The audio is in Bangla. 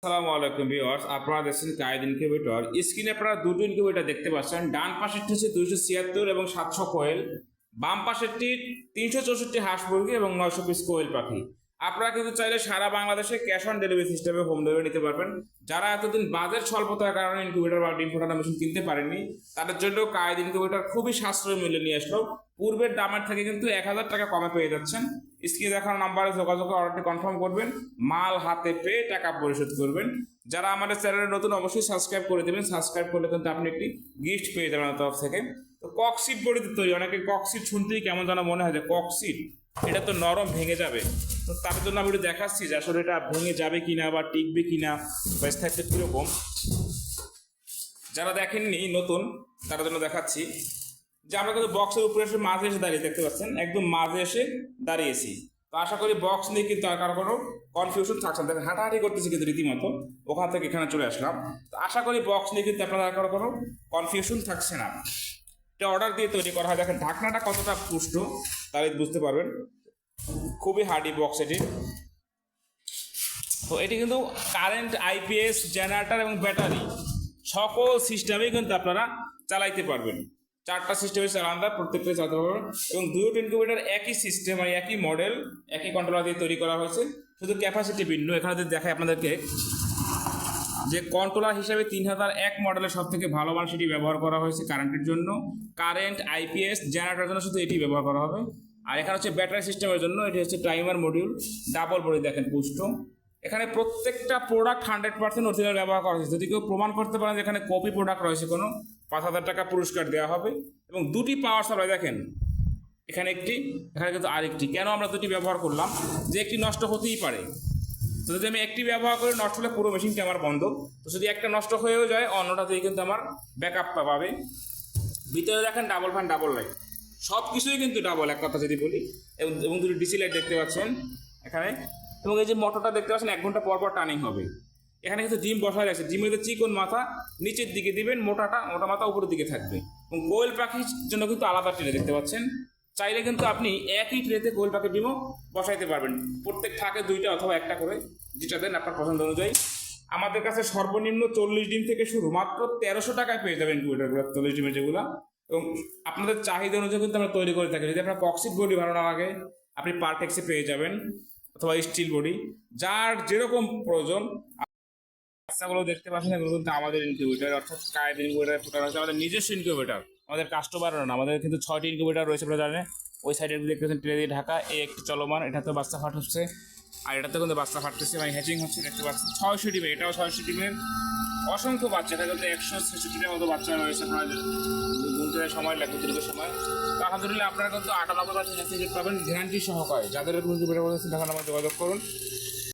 আসসালামু আলাইকুম ভিউয়ার্স, আপনারা দেখছেন কায়েদ ইনকিউবেটর। স্ক্রিনে আপনারা দুটো ইনকিউবেটর দেখতে পাচ্ছেন। ডান পাশেরটি হচ্ছে 276 এবং 700 কোয়েল, বাম পাশেরটি 364 হাঁস মুরগি এবং 900 পিস কোয়েল পাখি। আপনারা কিন্তু চাইলে সারা বাংলাদেশে ক্যাশ অন ডেলিভারি সিস্টেমে হোম ডেলিভারি নিতে পারবেন। যারা এতদিন বাজেট স্বল্পতার কারণে ইনকিউবেটর বা ডিম ফোটানো মেশিন কিনতে পারেননি, তাদের জন্য কায়েদ ইনকিউবেটর খুবই সাশ্রয়ী মূল্যে নিয়ে আসলো। পূর্বের দামের থেকে কিন্তু 1000 টাকা কমে পেয়ে যাচ্ছেন। স্ক্রিনে দেখানো নাম্বারে যোগাযোগ করে অর্ডারটি কনফার্ম করবেন, মাল হাতে পেয়ে টাকা পরিশোধ করবেন। যারা আমাদের চ্যানেলে নতুন অবশ্যই সাবস্ক্রাইব করে দেবেন। সাবস্ক্রাইব করলে কিন্তু আপনি একটি গিফট পেয়ে যাবেন আমার তরফ থেকে। তো ককসিট বডিতে তৈরি, অনেকে ককসিট শুনতেই কেমন যেন মনে হয় যে ককসিট এটা তো নরম, ভেঙে যাবে। তো তার জন্য আমি একটু দেখাচ্ছি যে আসলে এটা ভেঙে যাবে কিনা বা টিকবে কিনা বা স্থায়িত্ব কীরকম। যারা দেখেননি নতুন, তার জন্য দেখাচ্ছি যে আমরা কিন্তু বক্সের উপরে এসে মাঝে এসে দাঁড়িয়ে দেখতে পাচ্ছেন, একদম মাঝে এসে দাঁড়িয়েছি। তো আশা করি বক্স নিয়ে কিন্তু আর কারো কোনো কনফিউশন থাকছে না। দেখেন হাঁটাহাঁটি করতেছি কিন্তু রীতিমতো, ওখান থেকে এখানে চলে আসলাম। তো আশা করি বক্স নিয়ে কিন্তু আপনাদের আর কারো কোনো কনফিউশন থাকছে না। এটা অর্ডার দিয়ে তৈরি করা হয়। দেখেন ঢাকনাটা কতটা পুষ্ট তাহলে বুঝতে পারবেন। খুবই হার্ডি বক্স এটি। তো এটি কিন্তু কারেন্ট, আইপিএস, জেনারেটর এবং ব্যাটারি সকল সিস্টেমেই কিন্তু আপনারা চালাইতে পারবেন। 4টা সিস্টেমে চালান, প্রত্যেকটা চালাতে পারবেন। এবং দুটো ইনকিউবেটর একই সিস্টেম, মানে একই মডেল, একই কন্ট্রোলার দিয়ে তৈরি করা হয়েছে, শুধু ক্যাপাসিটি ভিন্ন। এখানে যদি দেখায় আপনাদেরকে যে কন্ট্রোলার হিসাবে 3001 মডেলের সব থেকে ভালো মান সেটি ব্যবহার করা হয়েছে কারেন্টের জন্য। কারেন্ট, আইপিএস, জেনারেটরের জন্য শুধু এটি ব্যবহার করা হবে। আর এখানে হচ্ছে ব্যাটারি সিস্টেমের জন্য, এটি হচ্ছে টাইমার মডিউল, ডাবল বডি। দেখেন পুষ্ট। এখানে প্রত্যেকটা প্রোডাক্ট 100% অরিজিনাল ব্যবহার করা হয়েছে। যদি কেউ প্রমাণ করতে পারেন যে এখানে কপি প্রোডাক্ট রয়েছে কোনো, 5000 টাকা পুরস্কার দেওয়া হবে। এবং দুটি পাওয়ার সাপ্লাই দেখেন, এখানে একটি, এখানে কিন্তু আরেকটি। কেন আমরা দুটি ব্যবহার করলাম, যে একটি নষ্ট হতেই পারে। তো যদি আমি একটি ব্যবহার করে নষ্ট হলে পুরো মেশিনটি আমার বন্ধ। তো যদি একটা নষ্ট হয়েও যায়, অন্যটা দিয়ে কিন্তু আমার ব্যাকআপ পাবে। ভিতরে দেখেন ডাবল ফ্যান, ডাবল লাইট, সব কিছুই কিন্তু ডাবল, এক কথা যদি বলি। এবং দুটো ডিসি লাইট দেখতে পাচ্ছেন এখানে। এবং এই যে মোটরটা দেখতে পাচ্ছেন 1 ঘন্টা পর পর টার্নিং হবে। এখানে কিন্তু ডিম বসায় আছে, ডিমের যে চিকন মাথা নিচের দিকে দিবেন, মোটা মাথা উপরের দিকে থাকবে। এবং কোয়েল পাখির জন্য কিন্তু আলাদা ট্রে দেখতে পাচ্ছেন। চাইলে কিন্তু আপনি একই ট্রেতে কোয়েল পাখির ডিমও বসাইতে পারবেন। প্রত্যেক থাকে 2টা অথবা 1টা করে, যেটা দেন আপনার পছন্দ অনুযায়ী। আমাদের কাছে সর্বনিম্ন 40 ডিম থেকে শুরু, মাত্র 1300 টাকায় পেয়ে যাবেন ইনকিউবেটরগুলো, 40 ডিমের যেগুলো। এবং আপনাদের চাহিদা অনুযায়ী কিন্তু আমরা তৈরি করে থাকি। যদি আপনার কক্সিট বডি ভালো না লাগে, আপনি পারটেক্সে পেয়ে যাবেন, অথবা স্টিল বডি, যার যেরকম প্রয়োজন। বাচ্চাগুলো দেখতে পাচ্ছেন, এগুলো কিন্তু আমাদের ইনকিউবেটর, অর্থাৎ কায়েদ ইনকিউবেটর ফোটানো হচ্ছে আমাদের নিজস্ব ইনকিউবেটর। আমাদের কাস্টমারও না, আমাদের কিন্তু 6টি ইনকিউবেটর রয়েছে আপনারা জানেন। ওই সাইডে দেখতেছেন ট্রে দিয়ে ঢাকা, এই একটি চলমান, এটাতে বাচ্চা ফাটছে, আর এটাতে কিন্তু বাচ্চা ফাটতেছে, মানে হ্যাচিং হচ্ছে দেখতে পাচ্ছেন। 600 ডিমের, এটাও 600 ডিমের অসংখ্য বাচ্চা। এটা কিন্তু 166টির মতো বাচ্চা রয়েছে। আপনাদের গুনতে সময় লাগবে, দীর্ঘ সময়। তো আলহামদুলিল্লাহ আপনারা কিন্তু 98% হ্যাচিং পাবেন গ্যারান্টি সহকারে। যাদের ইনকিউবেটর বলেছে, তখন আমার যোগাযোগ করুন।